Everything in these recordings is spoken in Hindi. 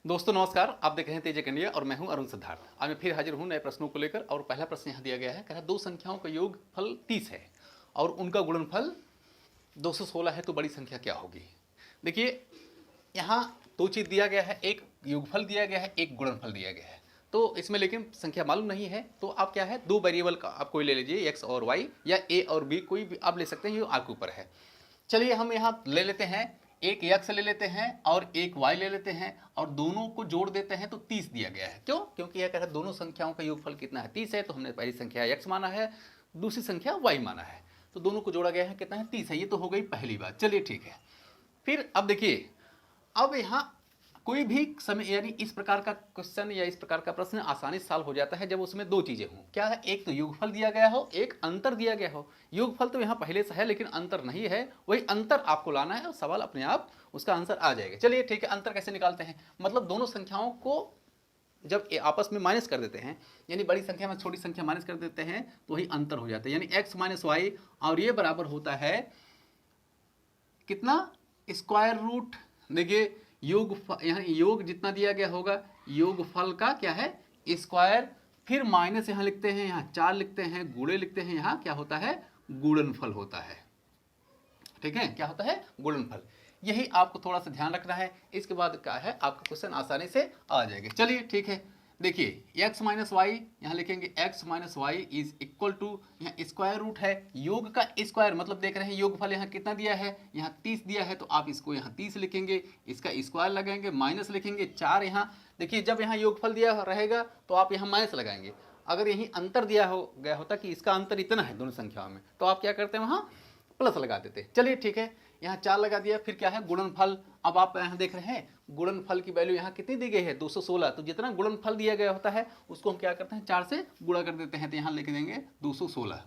दोस्तों नमस्कार, आप देख रहे हैं तेज इंडिया और मैं हूं अरुण सिद्धार्थ। आज मैं फिर हाजिर हूं नए प्रश्नों को लेकर। और पहला प्रश्न यहां दिया गया है, कह रहा है दो संख्याओं का योगफल 30 है और उनका गुणनफल 216 है, तो बड़ी संख्या क्या होगी। देखिए यहाँ दो चीज दिया गया है, एक योगफल दिया गया है, एक गुणनफल दिया गया है। तो इसमें लेकिन संख्या मालूम नहीं है, तो आप क्या है दो वेरिएबल का आप कोई ले लीजिए, एक्स और वाई या ए और बी, कोई भी आप ले सकते हैं, ये आपके ऊपर है। चलिए हम यहाँ ले लेते हैं, एक एक्स ले लेते हैं और एक वाई ले लेते हैं और दोनों को जोड़ देते हैं तो 30 दिया गया है। क्यों? क्योंकि यह कह रहा है दोनों संख्याओं का योगफल कितना है, 30 है। तो हमने पहली संख्या एक्स माना है, दूसरी संख्या वाई माना है, तो दोनों को जोड़ा गया है, कितना है 30 है। ये तो हो गई पहली बात। चलिए ठीक है। फिर अब देखिए, अब यहाँ कोई भी समय यानी इस प्रकार का क्वेश्चन या इस प्रकार का प्रश्न आसानी से सॉल्व हो जाता है जब उसमें दो चीजें हों। क्या है? एक तो योगफल दिया गया हो, एक अंतर दिया गया हो। योगफल तो यहाँ पहले से है लेकिन अंतर नहीं है, वही अंतर आपको लाना है और सवाल अपने आप उसका आंसर आ जाएगा। चलिए ठीक है, अंतर कैसे निकालते हैं? मतलब दोनों संख्याओं को जब आपस में माइनस कर देते हैं, यानी बड़ी संख्या में छोटी संख्या माइनस कर देते हैं, तो वही अंतर हो जाता है। यानी एक्स माइनस वाई, और ये बराबर होता है कितना? Square root. देखिए योग, यहाँ योग जितना दिया गया होगा, योगफल का क्या है स्क्वायर, फिर माइनस यहाँ लिखते हैं, यहाँ 4 लिखते हैं, गुणे लिखते हैं, यहाँ क्या होता है गुणनफल होता है। ठीक है, क्या होता है गुणनफल। यही आपको थोड़ा सा ध्यान रखना है। इसके बाद क्या है आपका क्वेश्चन आसानी से आ जाएगा। चलिए ठीक है, देखिए एक्स माइनस वाई, यहाँ लिखेंगे X minus Y is equal to, यहाँ स्क्वायर रूट है, योग का स्क्वायर मतलब देख रहे हैं योगफल यहाँ कितना दिया है, यहाँ 30 दिया है, तो आप इसको यहाँ 30 लिखेंगे, इसका स्क्वायर लगाएंगे, माइनस लिखेंगे 4 यहाँ। देखिए जब यहाँ योगफल दिया रहेगा तो आप यहाँ माइनस लगाएंगे। अगर यहीं अंतर दिया हो गया होता कि इसका अंतर इतना है दोनों संख्याओं में, तो आप क्या करते हैं वहाँ प्लस लगा देते। चलिए ठीक है, यहाँ 4 लगा दिया। फिर क्या है गुणनफल। अब आप यहाँ देख रहे हैं गुणनफल की वैल्यू यहाँ कितनी दी गई है 216। तो जितना गुणनफल दिया गया होता है उसको हम क्या करते हैं 4 से गुणा कर देते हैं, तो यहाँ लिख देंगे 216।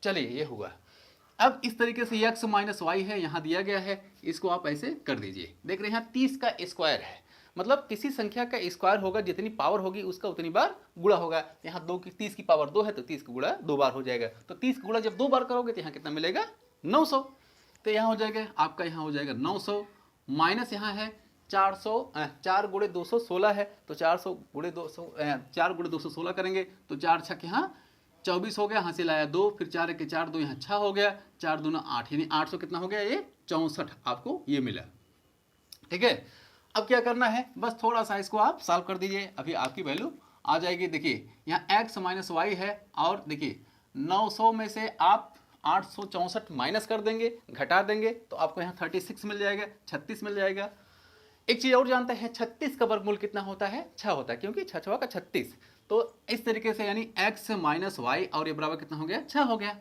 चलिए ये हुआ। अब इस तरीके से एक्स माइनस वाई है, यहाँ दिया गया है, इसको आप ऐसे कर दीजिए। देख रहे हैं यहाँ 30 का स्क्वायर है, मतलब किसी संख्या का स्क्वायर होगा, जितनी पावर होगी उसका उतनी बार गुणा होगा। यहाँ 30 की पावर 2 है तो 30 का गुणा 2 बार हो जाएगा। तो 30 का गुणा जब 2 बार करोगे तो यहाँ कितना मिलेगा 900। तो यहाँ हो जाएगा आपका, यहाँ हो जाएगा 900, माइनस यहाँ है 400, 4 गुणे 216 है, तो 400 गुणे 200, 4 गुणे 216 करेंगे तो 4 छक यहाँ 24 हो गया, यहाँ से लाया 2, फिर 4 के 4 2 यहाँ 6 हो गया, 4 दूना 8, यानी 800 कितना हो गया ये 64 आपको ये मिला। ठीक है, अब क्या करना है, बस थोड़ा सा इसको आप सॉल्व कर दीजिए, अभी आपकी वैल्यू आ जाएगी। देखिए यहाँ एक्स माइनस वाई है और देखिए 900 में से आप 864 माइनस कर देंगे, घटा देंगे, तो आपको यहाँ 36 मिल जाएगा, 36 मिल जाएगा। एक चीज़ और जानते हैं, 36 का वर्गमूल कितना होता है 6 होता है, क्योंकि 6 6 का 36। तो इस तरीके से यानी x माइनस वाई और ये बराबर कितना हो गया 6 हो गया।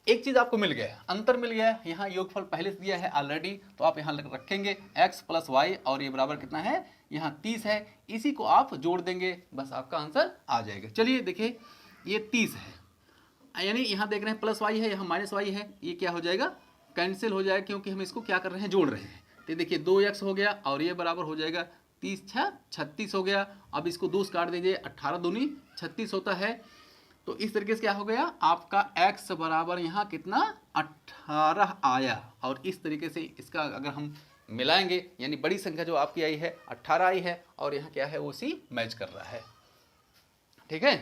एक चीज़ आपको मिल गया, अंतर मिल गया। यहाँ योगफल पहले से दिया है ऑलरेडी, तो आप यहाँ रखेंगे x प्लस वाई और ये बराबर कितना है यहाँ 30 है, इसी को आप जोड़ देंगे, बस आपका आंसर आ जाएगा। चलिए देखिए ये 30 है, यानी यहाँ देख रहे हैं प्लस वाई है, यहाँ माइनस वाई है, ये क्या हो जाएगा कैंसिल हो जाएगा, क्योंकि हम इसको क्या कर रहे हैं जोड़ रहे हैं। तो देखिए 2x हो गया और ये बराबर हो जाएगा 30 6 36 हो गया। अब इसको 2 से काट दीजिए, 18 दूनी 36 होता है। तो इस तरीके से क्या हो गया आपका x बराबर यहाँ कितना 18 आया। और इस तरीके से इसका अगर हम मिलाएंगे, यानी बड़ी संख्या जो आपकी आई है 18 आई है और यहाँ क्या है वो सी मैच कर रहा है। ठीक है,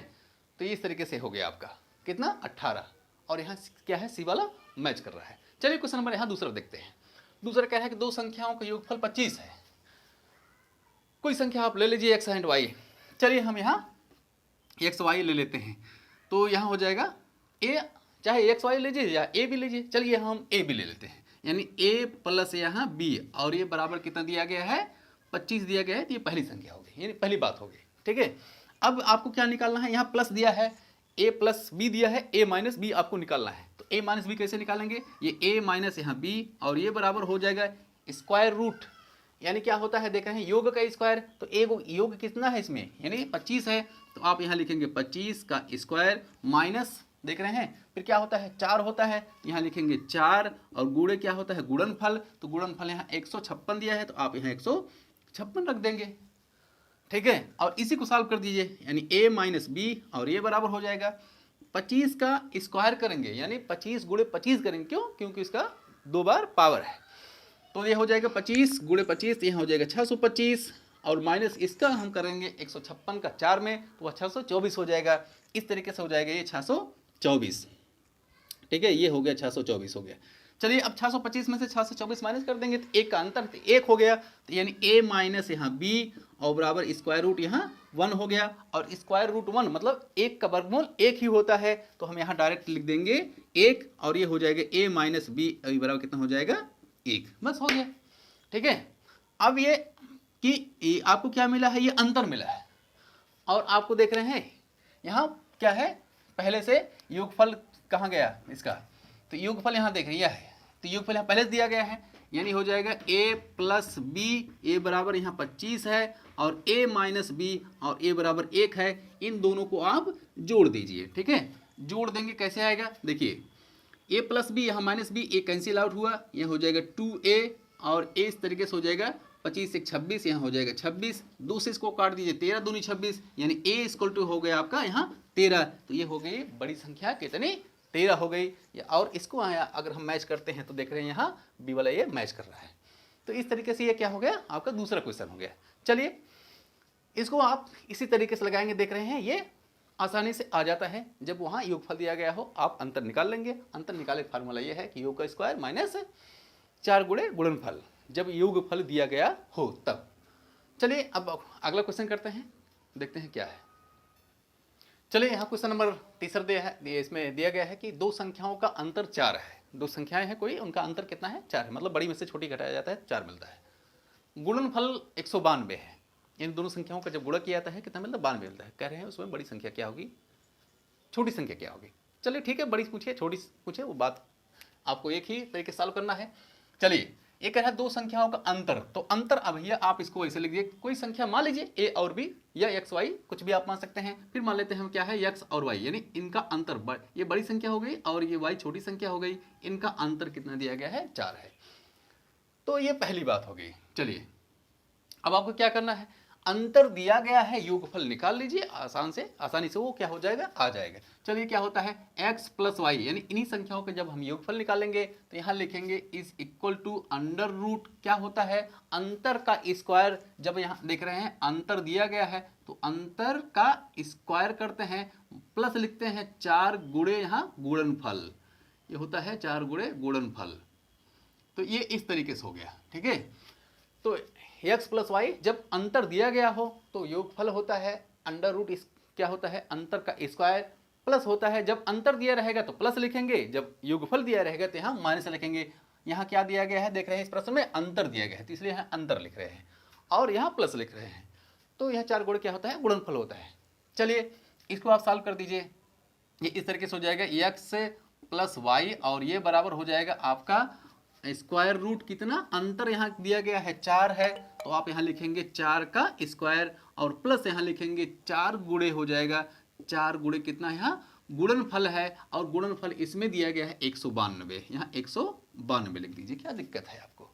तो इस तरीके से हो गया आपका कितना 18, और यहाँ क्या है सी वाला मैच कर रहा है। चलिए क्वेश्चन नंबर यहाँ दूसरा देखते हैं। दूसरा क्या है कि दो संख्याओं का योगफल 25 है। कोई संख्या आप ले लीजिए एक्स एंड वाई। चलिए हम यहाँ एक्स वाई ले लेते हैं, तो यहाँ हो जाएगा ए, चाहे एक्स वाई लीजिए या ए भी लीजिए। चलिए हम ए भी ले लेते हैं, यानी ए प्लस यहाँ बी, और ये बराबर कितना दिया गया है 25 दिया गया है, तो ये पहली संख्या होगी, यानी पहली बात होगी। ठीक है, अब आपको क्या निकालना है, यहाँ प्लस दिया है, a प्लस बी दिया है, a माइनस बी आपको निकालना है। तो a माइनस बी कैसे निकालेंगे, ये a माइनस यहाँ b और ये बराबर हो जाएगा स्क्वायर रूट, यानी क्या होता है देख रहे हैं योग का स्क्वायर। तो योग कितना है इसमें, यानी 25 है, तो आप यहाँ लिखेंगे 25 का स्क्वायर माइनस, देख रहे हैं फिर क्या होता है 4 होता है, यहाँ लिखेंगे 4, और गुणे क्या होता है गुणनफल। तो गुणनफल यहाँ 156 दिया है, तो आप यहाँ 156 रख देंगे। ठीक है, और इसी को सॉल्व कर दीजिए, यानी a माइनस बी और ये बराबर हो जाएगा 25 का स्क्वायर करेंगे, यानी 25 गुणे 25 करेंगे। क्यों? क्योंकि इसका 2 बार पावर है। तो ये हो जाएगा 25 गुणे 25, यहाँ हो जाएगा 625, और माइनस इसका हम करेंगे 156 का 4 में, तो वह 624 हो जाएगा। इस तरीके से हो जाएगा ये 624। ठीक है, ये हो गया 624 हो गया। चलिए अब 625 में से 624 माइनस कर देंगे तो एक का अंतर तो एक हो गया, तो यानी a माइनस यहाँ b और बराबर स्क्वायर रूट यहाँ 1 हो गया। और स्क्वायर रूट 1 मतलब एक का वर्गमूल एक ही होता है, तो हम यहाँ डायरेक्ट लिख देंगे 1 और ये हो जाएगा a माइनस b बराबर कितना हो जाएगा 1, बस हो गया। ठीक है, अब ये कि आपको क्या मिला है, ये अंतर मिला है। और आपको देख रहे हैं यहाँ क्या है, पहले से योगफल कहाँ गया इसका, तो योगफल यहाँ देख रही है, तो योगफल यहाँ पहले से दिया गया है, यानी हो जाएगा a प्लस बी, ए बराबर यहाँ 25 है और a माइनस बी और a बराबर 1 है। इन दोनों को आप जोड़ दीजिए। ठीक है, जोड़ देंगे कैसे आएगा, देखिए a प्लस बी यहाँ minus B, a cancel out हुआ, यह हो जाएगा 2a और a इस तरीके से हो जाएगा 25 से 26, यहाँ हो जाएगा 26, 2 से इसको काट दीजिए, 13 दूनी 26, यानी a इक्वल टू हो गया आपका यहाँ 13। तो ये हो गई बड़ी संख्या कितनी, 13 हो गई। और इसको अगर हम मैच करते हैं तो देख रहे हैं यहाँ बी वाला ये मैच कर रहा है। तो इस तरीके से ये क्या हो गया, आपका दूसरा क्वेश्चन हो गया। चलिए इसको आप इसी तरीके से लगाएंगे, देख रहे हैं ये आसानी से आ जाता है। जब वहाँ योगफल दिया गया हो आप अंतर निकाल लेंगे। अंतर निकाले फार्मूला ये है कि योग का स्क्वायर माइनस 4 गुणे गुणनफल, जब योगफल दिया गया हो तब। चलिए अब अगला क्वेश्चन करते हैं, देखते हैं क्या है। चलिए यहाँ क्वेश्चन नंबर तीसरा दिया है, इसमें दिया गया है कि दो संख्याओं का अंतर 4 है। दो संख्याएं हैं कोई, उनका अंतर कितना है, 4 है, मतलब बड़ी में से छोटी घटाया जाता है 4 मिलता है। गुणनफल 192 है। इन दोनों संख्याओं का जब गुणा किया जाता है कितना मिलता है, 92 मिलता है। कह रहे हैं उसमें बड़ी संख्या क्या होगी, छोटी संख्या क्या होगी। चलिए ठीक है, बड़ी पूछिए छोटी पूछिए, वो बात आपको एक ही तरीके से सॉल्व करना है। चलिए ये कह रहा है दो संख्याओं का अंतर, तो अंतर अब भैया आप इसको ऐसे लिख दिए, कोई संख्या मान लीजिए a और b या x y कुछ भी आप मान सकते हैं। फिर मान लेते हैं हम क्या है x और y, यानी इनका अंतर ये बड़ी संख्या हो गई और ये y छोटी संख्या हो गई। इनका अंतर कितना दिया गया है, 4 है। तो ये पहली बात हो गई। चलिए अब आपको क्या करना है, अंतर दिया गया है, योगफल निकाल लीजिए, आसानी से वो क्या हो जाएगा, आ जाएगा। चलिए क्या होता है x प्लस वाई, यानी इन्हीं संख्याओं के जब हम योगफल निकालेंगे तो यहाँ लिखेंगे is equal to under root, क्या होता है अंतर का स्क्वायर। जब यहाँ देख रहे हैं अंतर दिया गया है तो अंतर का स्क्वायर करते हैं, प्लस लिखते हैं 4 गुणे यहाँ गुणनफल, ये होता है 4 गुणे गुणनफल। तो ये इस तरीके से हो गया। ठीक है, तो x प्लस वाई जब अंतर दिया गया हो तो योगफल होता है अंडर रूट, क्या होता है अंतर का स्क्वायर, प्लस होता है जब अंतर दिया रहेगा तो प्लस लिखेंगे, जब योगफल दिया रहेगा तो यहाँ माइनस लिखेंगे। यहाँ क्या दिया गया है, देख रहे हैं इस प्रश्न में अंतर दिया गया है तो इसलिए यहाँ अंतर लिख रहे हैं और यहाँ प्लस लिख रहे हैं। तो यह 4 गुणे क्या होता है, गुणनफल होता है। चलिए इसको आप सॉल्व कर दीजिए, ये इस तरीके से हो जाएगा x प्लस वाई और ये बराबर हो जाएगा आपका स्क्वायर रूट कितना, अंतर यहाँ दिया गया है 4 है तो आप यहाँ लिखेंगे 4 का स्क्वायर और प्लस यहाँ लिखेंगे 4 गुणे हो जाएगा, 4 गुणे कितना यहाँ गुणनफल है और गुणनफल इसमें दिया गया है 192, यहाँ 192 लिख दीजिए, क्या दिक्कत है आपको।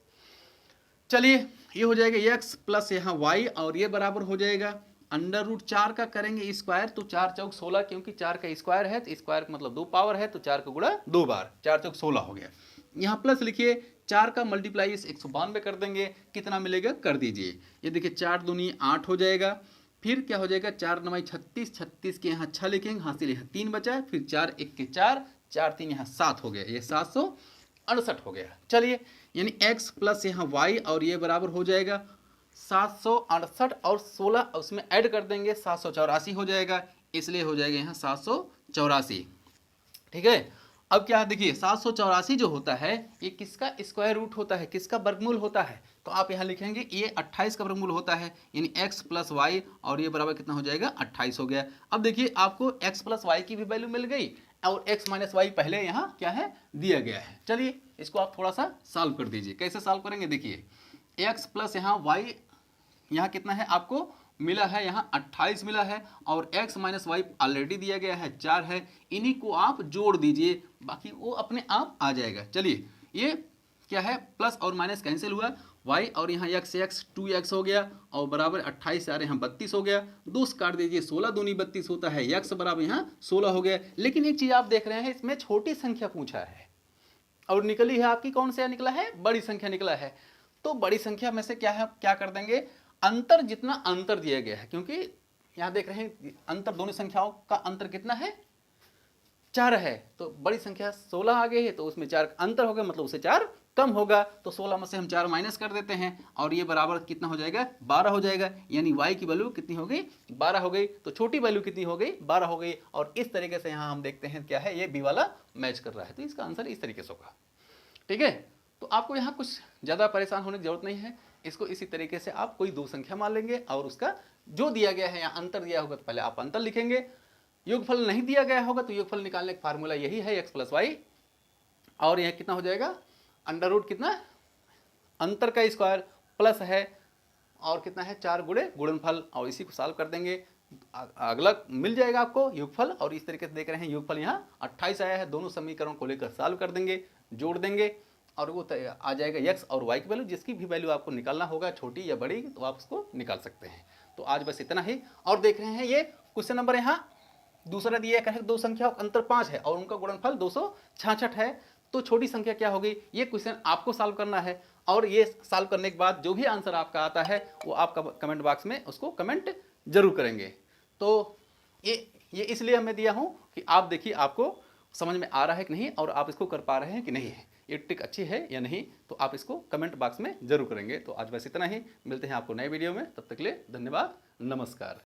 चलिए ये हो जाएगा x प्लस यहाँ y और ये बराबर हो जाएगा अंडर रूट 4 का करेंगे स्क्वायर, तो 4 चौक 16, क्योंकि 4 का स्क्वायर है तो स्क्वायर का मतलब 2 पावर है, तो 4 का गुणा 2 बार, 4 चौक 16 हो गया। यहाँ प्लस लिखिए, 4 का मल्टीप्लाई इस 192 कर देंगे, कितना मिलेगा कर दीजिए, ये देखिए 4 दूनी 8 हो जाएगा। फिर क्या हो जाएगा 4 9 36, 36 के यहाँ 6 लिखेंगे, हासिल यहाँ 3 बचा, फिर 4 1 के 4, 4 3 यहाँ 7 हो गया, ये 768 हो गया। चलिए यानी x प्लस यहाँ y और ये बराबर हो जाएगा 768 और 16 उसमें ऐड कर देंगे 784 हो जाएगा, इसलिए हो जाएगा यहाँ 784। ठीक है, अब क्या देखिए 784 जो होता है ये किसका स्क्वायर रूट होता है, किसका वर्गमूल होता है, तो आप यहाँ लिखेंगे ये 28 का वर्गमूल होता है, यानी x प्लस वाई और ये बराबर कितना हो जाएगा 28 हो गया। अब देखिए आपको x प्लस वाई की भी वैल्यू मिल गई और x माइनस वाई पहले यहाँ क्या है दिया गया है। चलिए इसको आप थोड़ा सा सॉल्व कर दीजिए, कैसे सॉल्व करेंगे, देखिए x प्लस यहाँ वाई यहाँ कितना है आपको मिला है, यहाँ 28 मिला है और x माइनस वाई ऑलरेडी दिया गया है 4 है, इन्हीं को आप जोड़ दीजिए, बाकी वो अपने आप आ जाएगा। चलिए ये क्या है प्लस और माइनस कैंसिल हुआ, y और यहाँ x 2x हो गया और बराबर 28 आ रहे यहाँ 32 हो गया, 2 से काट दीजिए 16 दूनी 32 होता है, x बराबर यहाँ 16 हो गया। लेकिन एक चीज़ आप देख रहे हैं इसमें छोटी संख्या पूछा है और निकली है आपकी कौन सा निकला है, बड़ी संख्या निकला है। तो बड़ी संख्या में से क्या है, क्या कर देंगे अंतर जितना अंतर दिया गया है, क्योंकि यहाँ देख रहे हैं अंतर दोनों संख्याओं का अंतर कितना है, 4 है, तो बड़ी संख्या 16 आ गई है तो उसमें 4 अंतर होगा, मतलब उसे 4 कम होगा, तो 16 में से हम 4 माइनस कर देते हैं और ये बराबर कितना हो जाएगा, 12 हो जाएगा। यानी y की वैल्यू कितनी हो गई, 12 हो गई। तो छोटी वैल्यू कितनी हो गई, 12 हो गई। और इस तरीके से यहाँ हम देखते हैं क्या है, ये बी वाला मैच कर रहा है, तो इसका आंसर इस तरीके से होगा। ठीक है, तो आपको यहाँ कुछ ज़्यादा परेशान होने की जरूरत नहीं है। इसको इसी तरीके से आप कोई दो संख्या मान लेंगे और उसका जो दिया गया है, यहाँ अंतर दिया होगा तो पहले आप अंतर लिखेंगे, योगफल नहीं दिया गया होगा तो योगफल निकालने का फार्मूला यही है, x प्लस वाई, और यह कितना हो जाएगा, अंडर रूट कितना, अंतर का स्क्वायर प्लस है और कितना है 4 गुणे गुणनफल, और इसी को सॉल्व कर देंगे, अगला मिल जाएगा आपको योगफल। और इस तरीके से देख रहे हैं योगफल यहाँ 28 आया है, दोनों समीकरणों को लेकर सॉल्व कर देंगे, जोड़ देंगे और वो आ जाएगा x और y की वैल्यू, जिसकी भी वैल्यू आपको निकालना होगा, छोटी या बड़ी, तो आप उसको निकाल सकते हैं। तो आज बस इतना ही। और देख रहे हैं ये क्वेश्चन नंबर यहाँ दूसरा दिया है, दो संख्या अंतर 5 है और उनका गुणनफल 266 है, तो छोटी संख्या क्या होगी, ये क्वेश्चन आपको सॉल्व करना है। और ये सॉल्व करने के बाद जो भी आंसर आपका आता है वो आपका कमेंट बॉक्स में उसको कमेंट जरूर करेंगे। तो ये इसलिए हमें दिया हूँ कि आप देखिए आपको समझ में आ रहा है कि नहीं, और आप इसको कर पा रहे हैं कि नहीं है, ये ट्रिक अच्छी है या नहीं, तो आप इसको कमेंट बॉक्स में जरूर करेंगे। तो आज बस इतना ही, मिलते हैं आपको नए वीडियो में, तब तक के लिए धन्यवाद, नमस्कार।